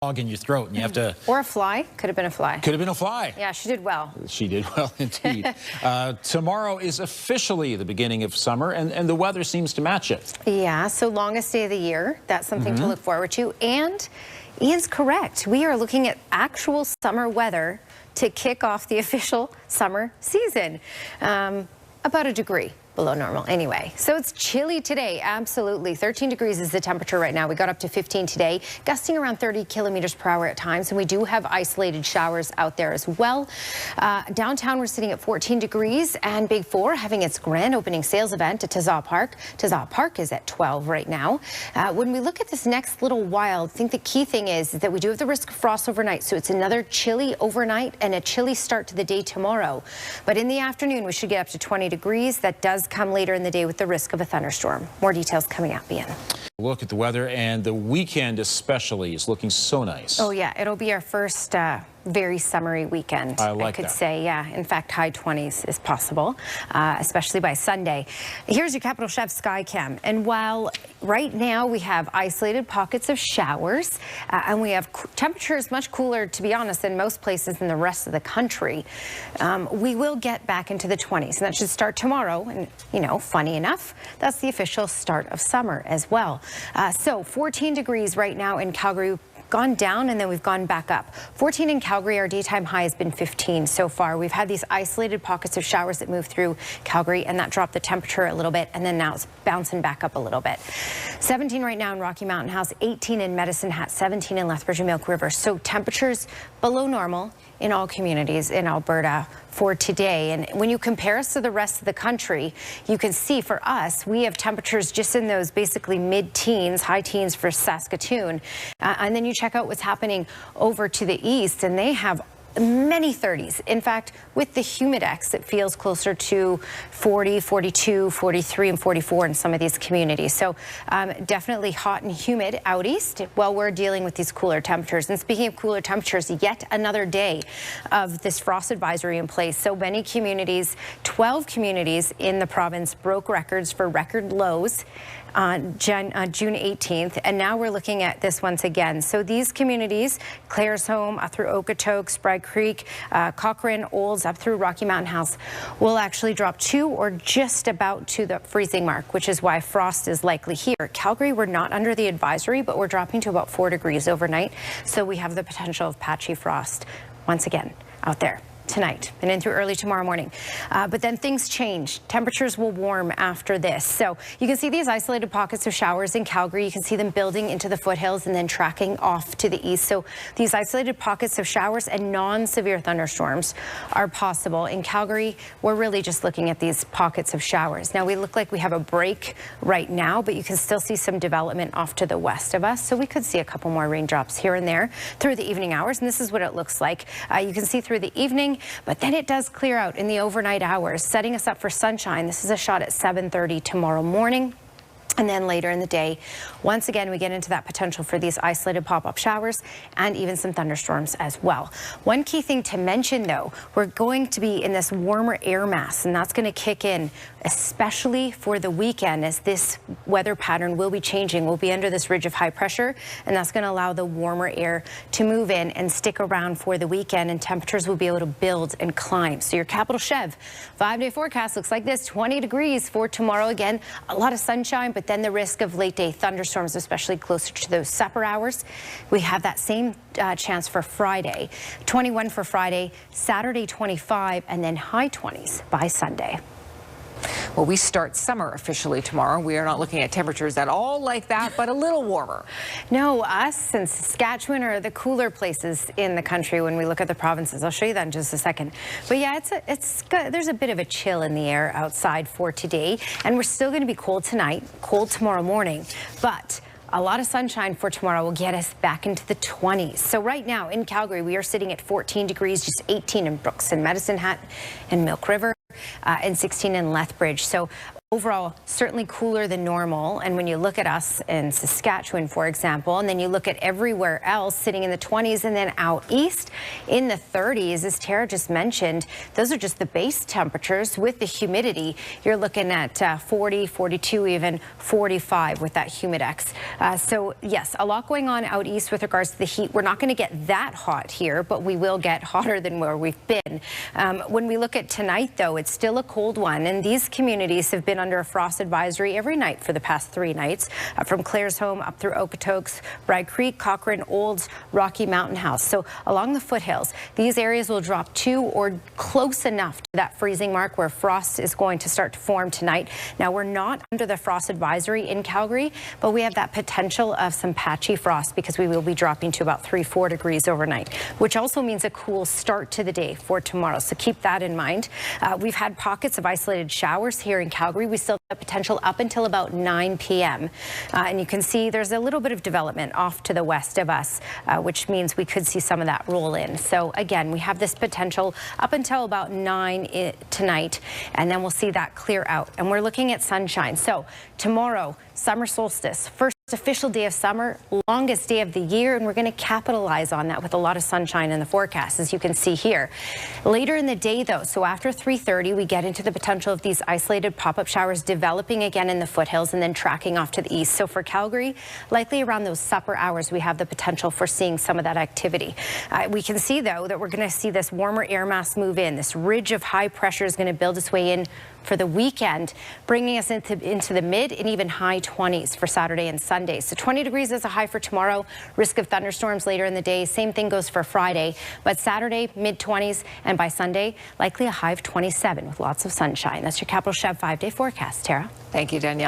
in your throat and you have to... Or a fly. Could have been a fly. Could have been a fly. Yeah, she did well. She did well indeed. Tomorrow is officially the beginning of summer and the weather seems to match it. Yeah, so longest day of the year. That's something to look forward to. And Ian's correct. We are looking at actual summer weather to kick off the official summer season. About a degree below normal anyway. So it's chilly today, absolutely. 13 degrees is the temperature right now. We got up to 15 today, gusting around 30 kilometers per hour at times, and we do have isolated showers out there as well. Downtown, we're sitting at 14 degrees, and Big 4 having its grand opening sales event at Tazaw Park. Tazaw Park is at 12 right now. When we look at this next little while, I think the key thing is that we do have the risk of frost overnight, so it's another chilly overnight and a chilly start to the day tomorrow. But in the afternoon, we should get up to 20 degrees. That does come later in the day with the risk of a thunderstorm. More details coming up, Ian. Look at the weather, and the weekend especially is looking so nice. Oh yeah, it'll be our first very summery weekend. I could say, yeah. In fact, high 20s is possible, especially by Sunday. Here's your Capital Chef Skycam. And while right now we have isolated pockets of showers, and we have temperatures much cooler, to be honest, than most places in the rest of the country, we will get back into the 20s. And that should start tomorrow. And, you know, funny enough, that's the official start of summer as well. So 14 degrees right now in Calgary. Gone down and then we've gone back up. 14 in Calgary, our daytime high has been 15 so far. We've had these isolated pockets of showers that move through Calgary, and that dropped the temperature a little bit, and then now it's bouncing back up a little bit. 17 right now in Rocky Mountain House, 18 in Medicine Hat, 17 in Lethbridge and Milk River. So temperatures below normal in all communities in Alberta for today. And when you compare us to the rest of the country, you can see for us, we have temperatures just in those basically mid-teens, high teens for Saskatoon. And then you check out what's happening over to the east, and they have many 30s. In fact, with the humidex, it feels closer to 40, 42, 43, and 44 in some of these communities. So definitely hot and humid out east while we're dealing with these cooler temperatures. And speaking of cooler temperatures, yet another day of this frost advisory in place. So many communities, 12 communities in the province broke records for record lows on June 18th, and now we're looking at this once again. So these communities, Claresholm up through Okotoks, Spragg Creek, Cochrane, Olds up through Rocky Mountain House, will actually drop to or just about to the freezing mark, which is why frost is likely here. Calgary, we're not under the advisory, but we're dropping to about 4 degrees overnight, so we have the potential of patchy frost once again out there tonight and in through early tomorrow morning. But then things change. Temperatures will warm after this. So you can see these isolated pockets of showers in Calgary. You can see them building into the foothills and then tracking off to the east. So these isolated pockets of showers and non-severe thunderstorms are possible. In Calgary, we're really just looking at these pockets of showers. Now we look like we have a break right now, but you can still see some development off to the west of us. So we could see a couple more raindrops here and there through the evening hours. And this is what it looks like. You can see through the evening, but then it does clear out in the overnight hours, setting us up for sunshine. This is a shot at 7:30 tomorrow morning. And then later in the day, once again, we get into that potential for these isolated pop-up showers and even some thunderstorms as well. One key thing to mention, though, we're going to be in this warmer air mass, and that's going to kick in, especially for the weekend, as this weather pattern will be changing. We'll be under this ridge of high pressure, and that's going to allow the warmer air to move in and stick around for the weekend, and temperatures will be able to build and climb. So your Capital Chev 5-day forecast looks like this: 20 degrees for tomorrow. Again, a lot of sunshine, but then the risk of late day thunderstorms, especially closer to those supper hours. We have that same chance for Friday. 21 for Friday, Saturday 25, and then high 20s by Sunday. Well, we start summer officially tomorrow. We are not looking at temperatures at all like that, but a little warmer. No, us and Saskatchewan are the cooler places in the country when we look at the provinces. I'll show you that in just a second. But yeah, it's good. There's a bit of a chill in the air outside for today, and we're still going to be cold tonight, cold tomorrow morning, but a lot of sunshine for tomorrow will get us back into the 20s. So right now in Calgary, we are sitting at 14 degrees, just 18 in Brooks and Medicine Hat and Milk River, and 16 in Lethbridge. So Overall, certainly cooler than normal. And when you look at us in Saskatchewan, for example, and then you look at everywhere else sitting in the 20s and then out east in the 30s, as Tara just mentioned, those are just the base temperatures. With the humidity, you're looking at 40, 42, even 45 with that humidex. So yes, a lot going on out east with regards to the heat. We're not going to get that hot here, but we will get hotter than where we've been. When we look at tonight, though, it's still a cold one, and these communities have been under a frost advisory every night for the past 3 nights, from Claresholm up through Okotoks, Bragg Creek, Cochrane, Olds, Rocky Mountain House. So along the foothills, these areas will drop to or close enough to that freezing mark where frost is going to start to form tonight. Now, we're not under the frost advisory in Calgary, but we have that potential of some patchy frost because we will be dropping to about 3-4 degrees overnight, which also means a cool start to the day for tomorrow. So keep that in mind. We've had pockets of isolated showers here in Calgary. We still have potential up until about 9 p.m. And you can see there's a little bit of development off to the west of us, which means we could see some of that roll in. So again, we have this potential up until about 9 tonight, and then we'll see that clear out. And we're looking at sunshine. So tomorrow, summer solstice, first official day of summer, longest day of the year, and we're going to capitalize on that with a lot of sunshine in the forecast, as you can see here. Later in the day, though, so after 3:30, we get into the potential of these isolated pop-up showers developing again in the foothills and then tracking off to the east. So for Calgary, likely around those supper hours, we have the potential for seeing some of that activity. We can see, though, that we're going to see this warmer air mass move in. This ridge of high pressure is going to build its way in for the weekend, bringing us into the mid and even high 20s for Saturday and Sunday. So 20 degrees is a high for tomorrow. Risk of thunderstorms later in the day. Same thing goes for Friday. But Saturday, mid 20s, and by Sunday, likely a high of 27 with lots of sunshine. That's your Capital Chev 5-day forecast. Tara? Thank you, Danielle.